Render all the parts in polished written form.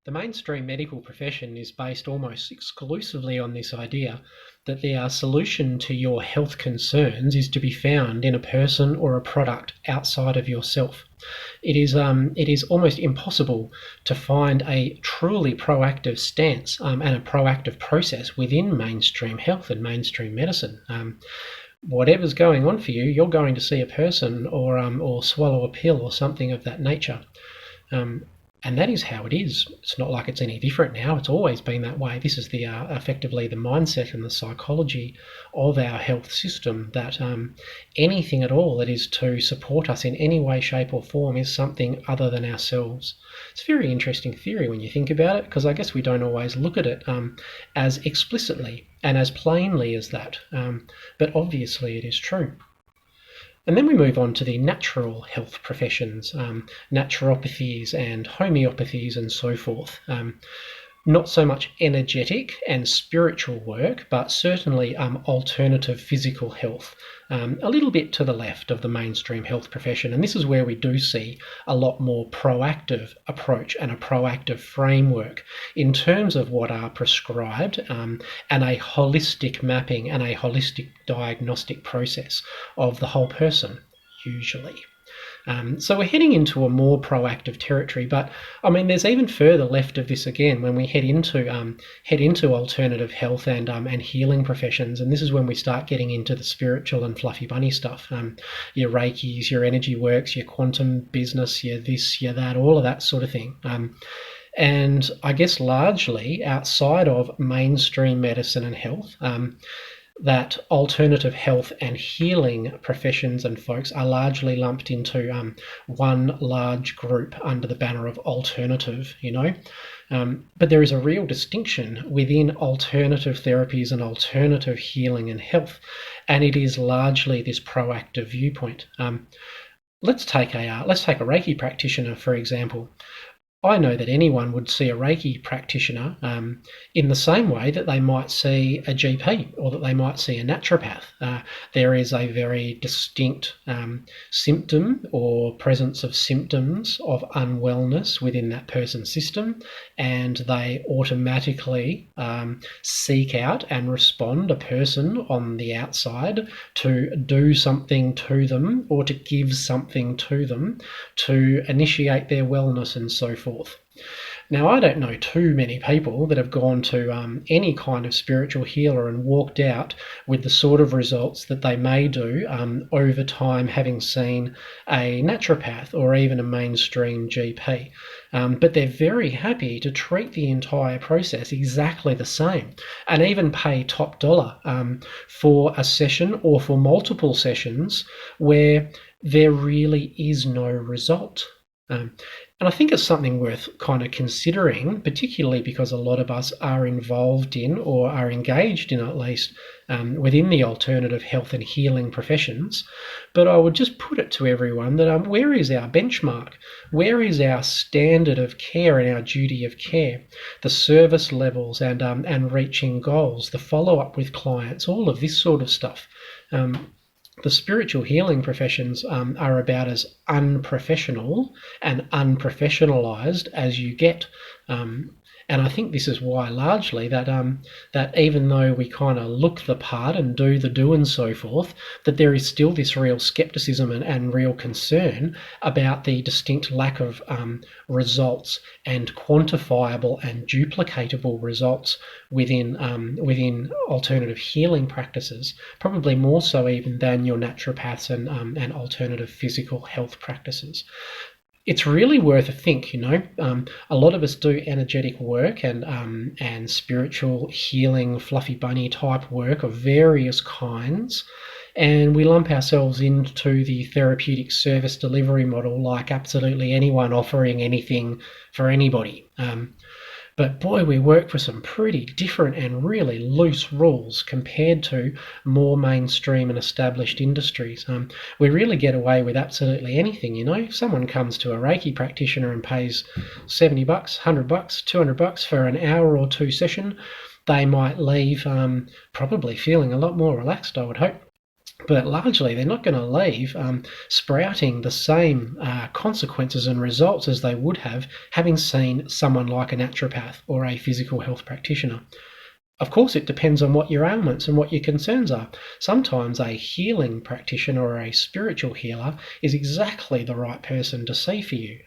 The mainstream medical profession is based almost exclusively on this idea that the solution to your health concerns is to be found in a person or a product outside of yourself. It is almost impossible to find a truly proactive stance and a proactive process within mainstream health and mainstream medicine. Whatever's going on for you, you're going to see a person or swallow a pill or something of that nature. Um, and that is how it is. It's not like it's any different now. It's always been that way. This is the effectively the mindset and the psychology of our health system, that anything at all that is to support us in any way, shape, or form is something other than ourselves. It's a very interesting theory when you think about it, because I guess we don't always look at it as explicitly and as plainly as that. But obviously it is true. And then we move on to the natural health professions, naturopathies and homeopathies and so forth. Not so much energetic and spiritual work, but certainly alternative physical health, a little bit to the left of the mainstream health profession. And this is where we do see a lot more proactive approach and a proactive framework in terms of what are prescribed, and a holistic mapping and a holistic diagnostic process of the whole person, usually. So we're heading into a more proactive territory, but I mean, there's even further left of this again when we head into alternative health and healing professions, and this is when we start getting into the spiritual and fluffy bunny stuff. Your Reikis, your energy works, your quantum business, your this, your that, all of that sort of thing. And I guess largely outside of mainstream medicine and health, that alternative health and healing professions and folks are largely lumped into one large group under the banner of alternative, But there is a real distinction within alternative therapies and alternative healing and health, and it is largely this proactive viewpoint. Let's take a Reiki practitioner, for example. I know that anyone would see a Reiki practitioner in the same way that they might see a GP or that they might see a naturopath. There is a very distinct symptom or presence of symptoms of unwellness within that person's system, and they automatically seek out and respond a person on the outside to do something to them or to give something to them to initiate their wellness and so forth. Now, I don't know too many people that have gone to any kind of spiritual healer and walked out with the sort of results that they may do over time, having seen a naturopath or even a mainstream GP. But they're very happy to treat the entire process exactly the same, and even pay top dollar for a session or for multiple sessions where there really is no result. And I think it's something worth kind of considering, particularly because a lot of us are involved in, or are engaged in at least, within the alternative health and healing professions. But I would just put it to everyone that where is our benchmark? Where is our standard of care and our duty of care? The service levels and reaching goals, the follow-up with clients, all of this sort of stuff. The spiritual healing professions are about as unprofessional and unprofessionalized as you get. And I think this is why largely that even though we kind of look the part and do the do and so forth, that there is still this real skepticism and real concern about the distinct lack of results and quantifiable and duplicatable results within alternative healing practices, probably more so even than your naturopaths and alternative physical health practices. It's really worth a think, A lot of us do energetic work and spiritual healing, fluffy bunny type work of various kinds, and we lump ourselves into the therapeutic service delivery model like absolutely anyone offering anything for anybody. But boy, we work for some pretty different and really loose rules compared to more mainstream and established industries. We really get away with absolutely anything, If someone comes to a Reiki practitioner and pays $70, $100, $200 for an hour or two session, they might leave probably feeling a lot more relaxed, I would hope. but largely they're not going to leave sprouting the same consequences and results as they would have having seen someone like a naturopath or a physical health practitioner. Of course, it depends on what your ailments and what your concerns are. Sometimes a healing practitioner or a spiritual healer is exactly the right person to see for you.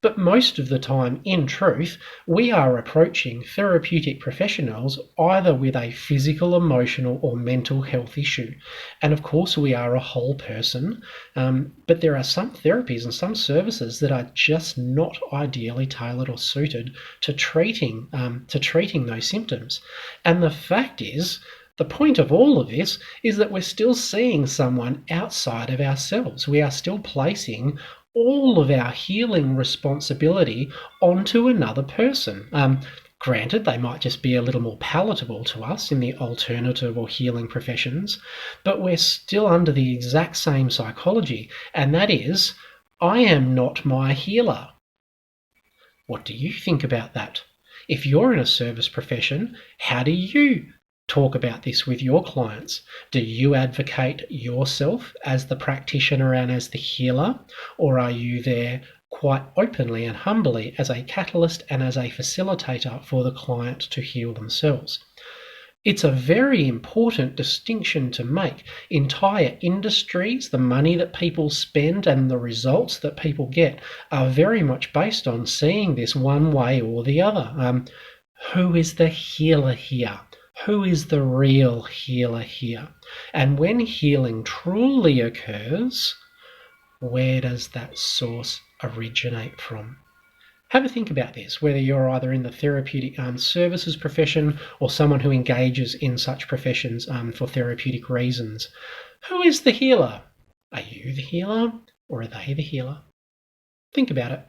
But most of the time, in truth, we are approaching therapeutic professionals either with a physical, emotional, or mental health issue. And of course, we are a whole person, but there are some therapies and some services that are just not ideally tailored or suited to treating those symptoms. And the fact is, the point of all of this is that we're still seeing someone outside of ourselves. We are still placing all of our healing responsibility onto another person. Granted, they might just be a little more palatable to us in the alternative or healing professions, but we're still under the exact same psychology, and that is, I am not my healer. What do you think about that? If you're in a service profession, how do you talk about this with your clients? Do you advocate yourself as the practitioner and as the healer, or are you there quite openly and humbly as a catalyst and as a facilitator for the client to heal themselves? It's a very important distinction to make. Entire industries, the money that people spend and the results that people get are very much based on seeing this one way or the other. Who is the healer here? Who is the real healer here? And when healing truly occurs, where does that source originate from? Have a think about this, whether you're either in the therapeutic services profession or someone who engages in such professions for therapeutic reasons. Who is the healer? Are you the healer or are they the healer? Think about it.